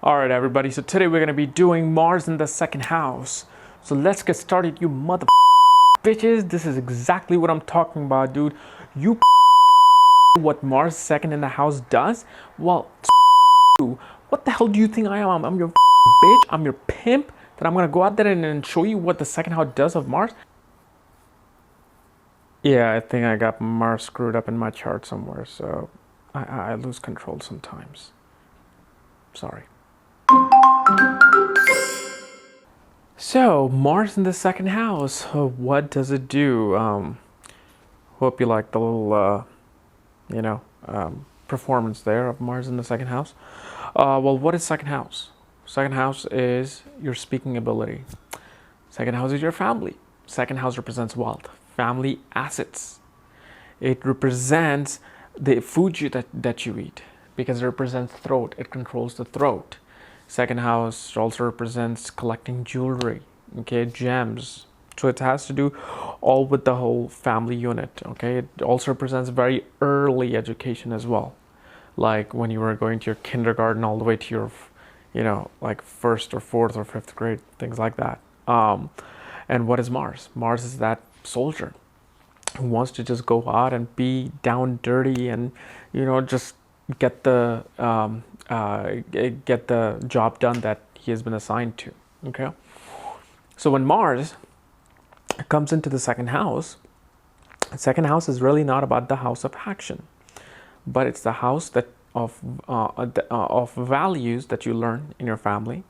Alright everybody, so today we're going to be doing Mars in the second house. So let's get started, you mother bitches. This is exactly what I'm talking about, dude. You what Mars second in the house does? Well, you. What the hell do you think I am? I'm your bitch, I'm your pimp, that I'm going to go out there and show you what the second house does of Mars? Yeah, I think I got Mars screwed up in my chart somewhere, so I lose control sometimes. Sorry. So, Mars in the second house, what does it do? Hope you like the little, performance there of Mars in the second house. Well, what is second house? Second house is your speaking ability. Second house is your family. Second house represents wealth, family assets. It represents the food that you eat because it represents throat. It controls the throat. Second house also represents collecting jewelry, okay, gems. So it has to do all with the whole family unit, okay. It also represents very early education as well, like when you were going to your kindergarten all the way to your, like first or fourth or fifth grade, things like that. And what is Mars? Mars is that soldier who wants to just go out and be down dirty and just get the job done that he has been assigned to. Okay, so when Mars comes into the second house is really not about the house of action, but it's the house that of values that you learn in your family.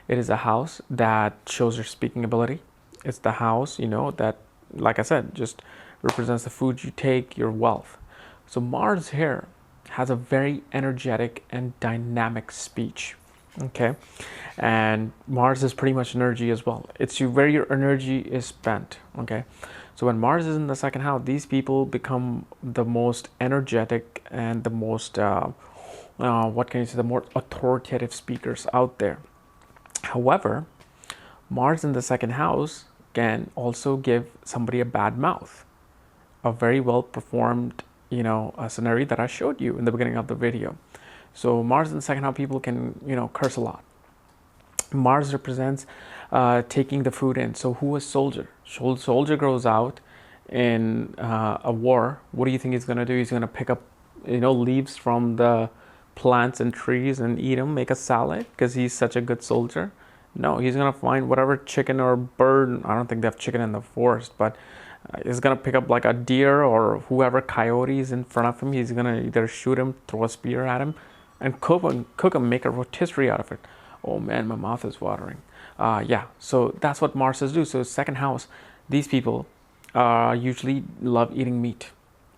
It is a house that shows your speaking ability. It's the house that, like I said, just represents the food you take, your wealth. So Mars here has a very energetic and dynamic speech, okay. And Mars is pretty much energy as well. It's where your energy is spent, okay. So when Mars is in the second house, these people become the most energetic and the most what can you say, the more authoritative speakers out there. However, Mars in the second house can also give somebody a bad mouth. A very well performed a scenario that I showed you in the beginning of the video. So Mars in the second house, people can curse a lot. Mars represents taking the food in. So who is soldier? Soldier grows out in a war. What do you think he's going to do? He's going to pick up leaves from the plants and trees and eat them, make a salad because he's such a good soldier? No, he's going to find whatever chicken or bird. I don't think they have chicken in the forest, but he's going to pick up like a deer or whoever coyote is in front of him. He's going to either shoot him, throw a spear at him, and cook him, make a rotisserie out of it. Oh man, my mouth is watering. Yeah, so that's what Marses do. So second house, these people usually love eating meat.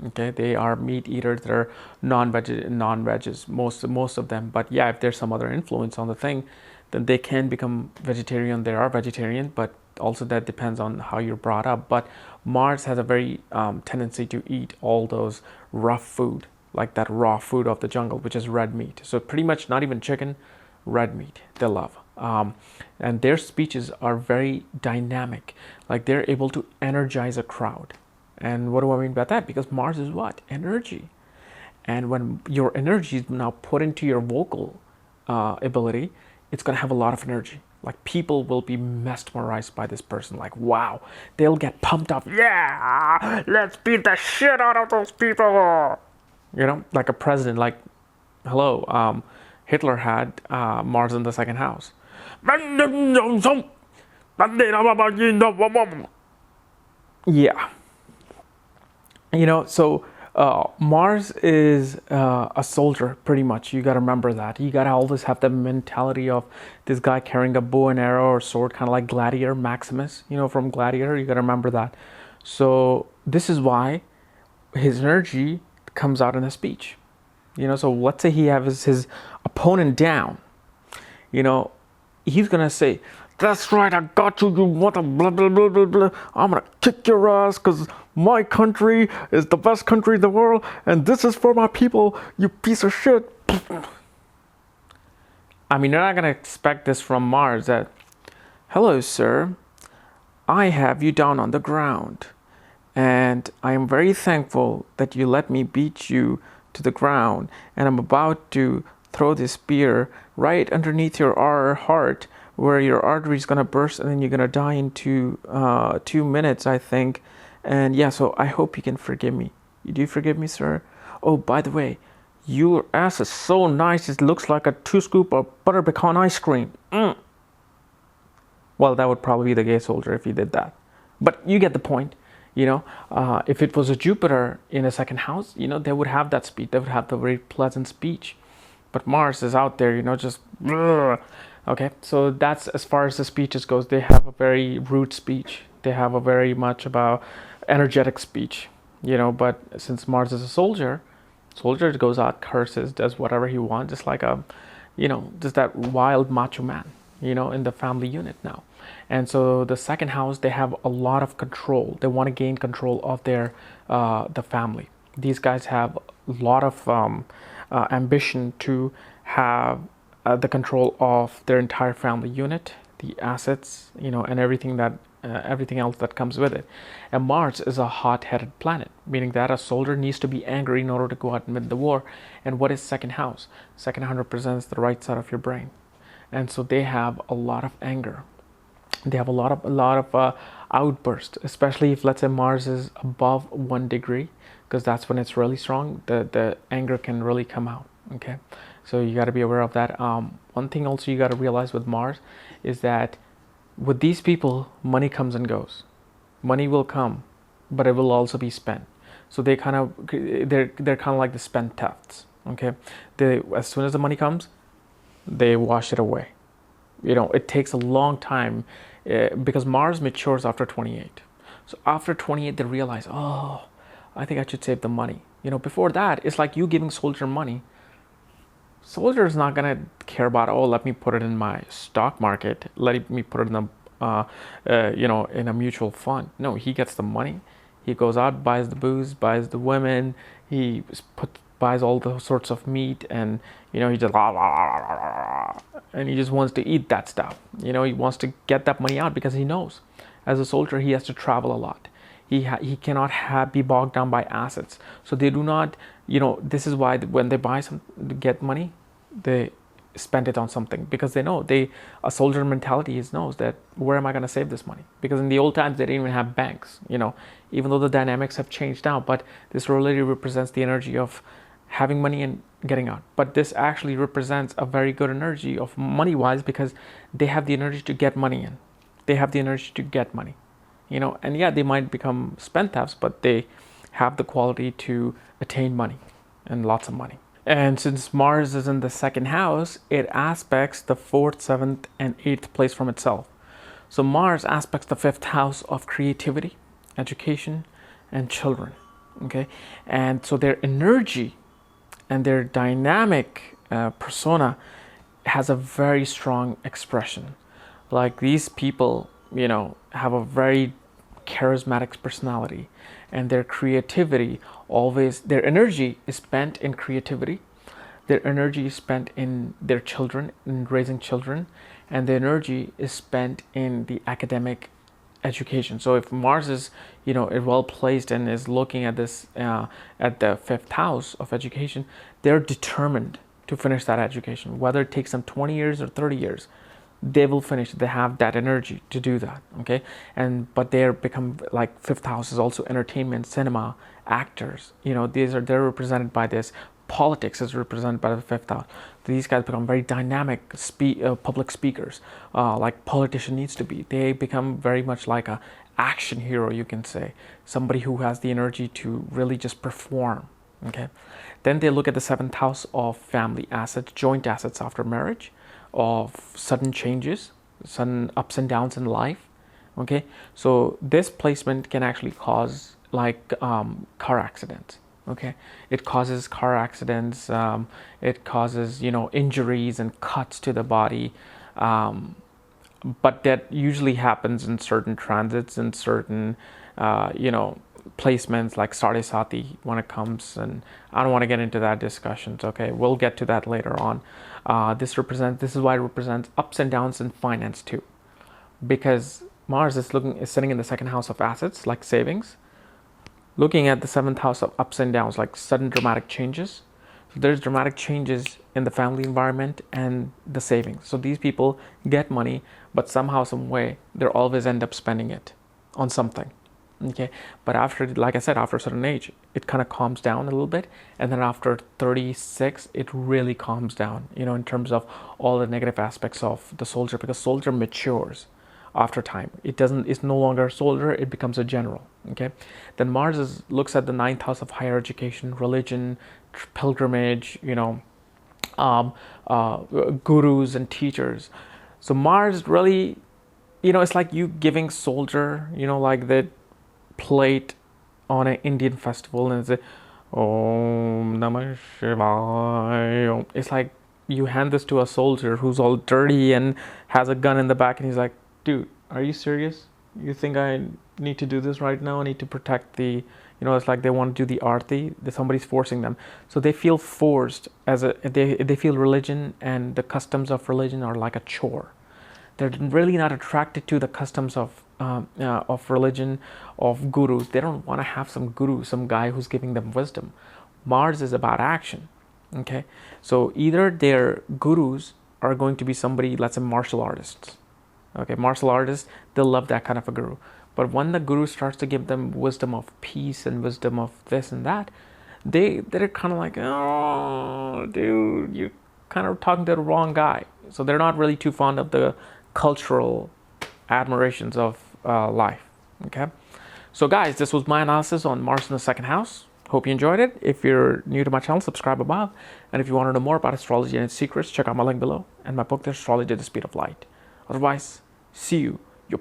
Okay, they are meat eaters. They're non-veggies, most of them. But yeah, if there's some other influence on the thing, then they can become vegetarian. They are vegetarian, but also that depends on how you're brought up. But Mars has a very tendency to eat all those rough food, like that raw food of the jungle, which is red meat. So pretty much not even chicken, red meat they love. And their speeches are very dynamic, like they're able to energize a crowd. And what do I mean by that? Because Mars is what? Energy. And when your energy is now put into your vocal ability, it's going to have a lot of energy. Like people will be mesmerized by this person. Like, wow, they'll get pumped up. Yeah, let's beat the shit out of those people. Like a president, like, hello, Hitler had Mars in the second house. Yeah. So Mars is a soldier, pretty much. You got to remember that. You got to always have the mentality of this guy carrying a bow and arrow or sword, kind of like Gladiator, Maximus, from Gladiator. You got to remember that. So this is why his energy comes out in a speech. So let's say he has his opponent down. He's going to say, "That's right, I got you, you mother blah, blah, blah, blah, blah. I'm going to kick your ass because my country is the best country in the world, and this is for my people, you piece of shit." I mean, you're not going to expect this from Mars that, "Hello, sir, I have you down on the ground, and I am very thankful that you let me beat you to the ground, and I'm about to throw this spear right underneath your heart, where your artery is gonna burst, and then you're gonna die in 2 minutes, I think. And yeah, so I hope you can forgive me. Do you forgive me, sir? Oh, by the way, your ass is so nice. It looks like a 2 scoop of butter pecan ice cream. Well, that would probably be the gay soldier if he did that. But you get the point. If it was a Jupiter in a second house, they would have that speech. They would have the very pleasant speech. But Mars is out there, just. Okay, so that's as far as the speeches goes. They have a very rude speech. They have a very much about energetic speech, But since Mars is a soldier goes out, curses, does whatever he wants, just like just that wild macho man, in the family unit now. And so the second house, they have a lot of control. They want to gain control of the family. These guys have a lot of ambition to have the control of their entire family unit, the assets, and everything else that comes with it. And Mars is a hot-headed planet, meaning that a soldier needs to be angry in order to go out and win the war. And what is second house? Second house represents the right side of your brain, and so they have a lot of anger. They have a lot of outbursts, especially if, let's say, Mars is above 1 degree, because that's when it's really strong. The anger can really come out. Okay, so you got to be aware of that. One thing also you got to realize with Mars is that with these people, money comes and goes. Money will come, but it will also be spent. So they're kind of like the spend thefts. Okay, as soon as the money comes, they wash it away. It takes a long time because Mars matures after 28. So after 28, they realize, oh, I think I should save the money. Before that, it's like you giving soldier money. Soldier is not gonna care about, oh, let me put it in my stock market. Let me put it in in a mutual fund. No, he gets the money. He goes out, buys the booze, buys the women. He buys all the sorts of meat, and he just and he just wants to eat that stuff. He wants to get that money out because he knows, as a soldier, he has to travel a lot. He cannot be bogged down by assets. So they do not. This is why when they get money, they spend it on something, because they know a soldier mentality knows that, where am I going to save this money? Because in the old times they didn't even have banks. Even though the dynamics have changed now, but this really represents the energy of having money and getting out. But this actually represents a very good energy of money wise, because they have the energy to get money in. They have the energy to get money, and yeah, they might become spend thefts, but they have the quality to attain money, and lots of money. And since Mars is in the second house, it aspects the 4th, 7th, and 8th place from itself. So Mars aspects the 5th house of creativity, education, and children. Okay, and so their energy and their dynamic persona has a very strong expression. Like, these people, have a very charismatic personality, and their creativity their energy is spent in creativity. Their energy is spent in their children, in raising children, and the energy is spent in the academic education. So if Mars is, well placed and is looking at this at the 5th house of education, they're determined to finish that education, whether it takes them 20 years or 30 years. They will finish. They have that energy to do that. Okay, but they're become like 5th house is also entertainment, cinema, actors. They're represented by this. Politics is represented by the 5th house. These guys become very dynamic public speakers, like politician needs to be. They become very much like a action hero, you can say, somebody who has the energy to really just perform. Okay, then they look at the 7th house of family assets, joint assets after marriage, of sudden changes, sudden ups and downs in life. Okay, so this placement can actually cause car accidents. Okay, it causes car accidents. It causes injuries and cuts to the body, but that usually happens in certain transits and certain placements like Saraswati when it comes. And I don't want to get into that discussions. Okay, we'll get to that later on. This is why it represents ups and downs in finance too, because Mars is sitting in the 2nd house of assets, like savings, looking at the 7th house of ups and downs, like sudden dramatic changes. So there's dramatic changes in the family environment and the savings. So these people get money, but somehow, some way, they always end up spending it on something. Okay, but after, like I said, after a certain age, it kind of calms down a little bit, and then after 36, it really calms down. In terms of all the negative aspects of the soldier, because soldier matures after time. It doesn't. It's no longer a soldier. It becomes a general. Okay, then looks at the ninth house of higher education, religion, pilgrimage. Um, uh, Gurus and teachers. So Mars really, it's like you giving soldier, like the plate on an Indian festival, and it's Om Namah Shivaya. It's like you hand this to a soldier who's all dirty and has a gun in the back, and he's like, dude, are you serious? You think I need to do this right now? I need to protect it's like they want to do the arti, that somebody's forcing them. So they feel forced they feel religion and the customs of religion are like a chore. They're really not attracted to the customs of religion, of gurus. They don't want to have some guru, some guy who's giving them wisdom. Mars is about action. Okay, so either their gurus are going to be somebody, let's say martial artists. Okay, martial artists, they'll love that kind of a guru. But when the guru starts to give them wisdom of peace and wisdom of this and that, they're kind of like, oh, dude, you're kind of talking to the wrong guy. So they're not really too fond of the cultural admirations of life. Okay, so guys, this was my analysis on Mars in the second house. Hope you enjoyed it. If you're new to my channel, subscribe above. And if you want to know more about astrology and its secrets, check out my link below and my book, The Astrology at the Speed of Light. Otherwise, see you. Your